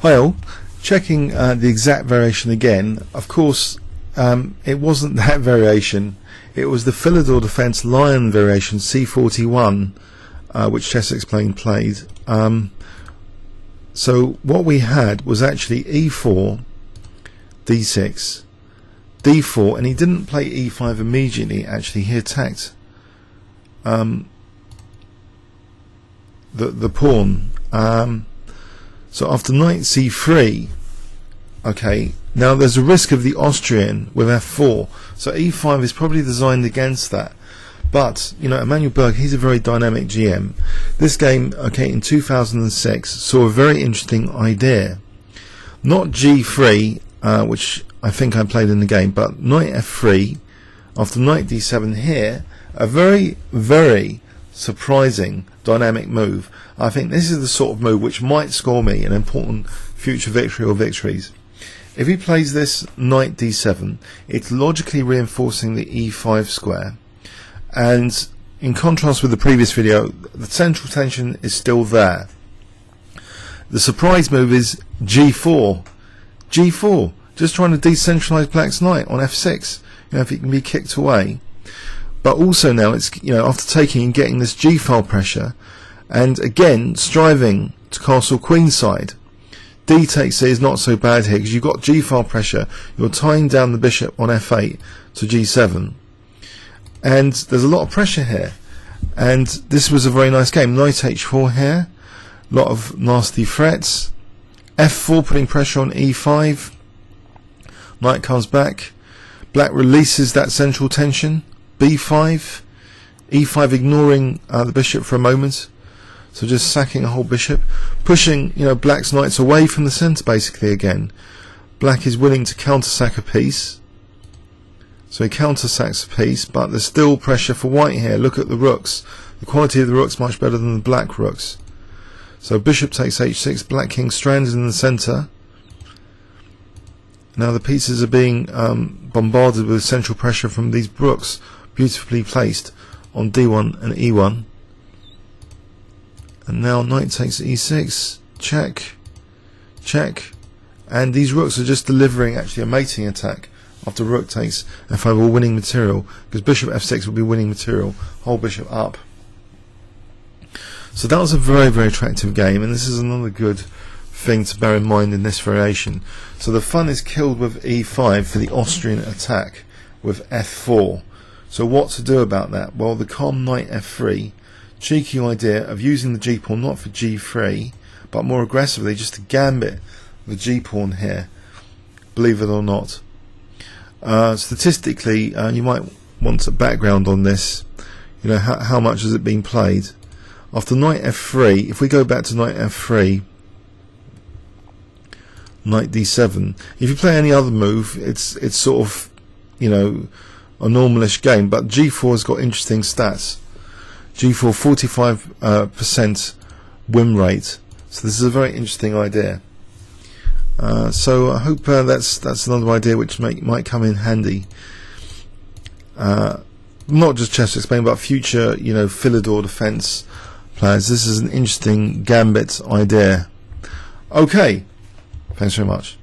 Hi all, checking the exact variation again. Of course, it wasn't that variation, it was the Philidor defense lion variation C41, which Chess Explained played. So what we had was actually E4, D6, D4, and he didn't play E5 immediately. Actually, he attacked the pawn. So after knight C3, okay, now there's a risk of the Austrian with F4, so E5 is probably designed against that. But, you know, Emanuel Berg, he's a very dynamic GM. This game, okay, in 2006, saw a very interesting idea. Not G3, which I think I played in the game, but knight F3, after knight D7 here, a very, very surprising dynamic move. I think this is the sort of move which might score me an important future victory or victories. If he plays this knight D7, it's logically reinforcing the E5 square. And in contrast with the previous video, the central tension is still there. The surprise move is G4. G4, just trying to decentralize black's knight on F6. You know, if it can be kicked away. But also now it's, you know, after taking and getting this G-file pressure, and again striving to castle queenside. D takes it is not so bad here because you've got G-file pressure. You're tying down the bishop on F8 to G7. And there's a lot of pressure here, and this was a very nice game. Knight H4 here, a lot of nasty threats. F4 putting pressure on E5. Knight comes back, black releases that central tension. B5, E5 ignoring the bishop for a moment, so just sacking a whole bishop, pushing, you know, black's knights away from the centre basically again. Black is willing to counter sack a piece. So he counter-sacks a piece, but there's still pressure for white here. Look at the rooks. The quality of the rooks much better than the black rooks. So bishop takes h6, black king stranded in the centre. Now the pieces are being bombarded with central pressure from these rooks, beautifully placed on d1 and e1. And now knight takes e6, check, check. And these rooks are just delivering actually a mating attack. After rook takes f5, all winning material, because bishop f6 will be winning material, whole bishop up. So that was a very, very attractive game, and this is another good thing to bear in mind in this variation. So the fun is killed with e5 for the Austrian attack with f4. So what to do about that? Well, the calm knight f3, cheeky idea of using the g-pawn not for g3, but more aggressively just to gambit the g-pawn here, believe it or not. Statistically, you might want a background on this. You know, how much has it been played? After knight f3, if we go back to knight f3, knight d7, if you play any other move, it's sort of, you know, a normalish game. But g4 has got interesting stats. G4 45% win rate. So this is a very interesting idea. So I hope that's another idea which might come in handy. Not just Chess Explained, but future, you know, Philidor defense players. This is an interesting gambit idea. Okay, thanks very much.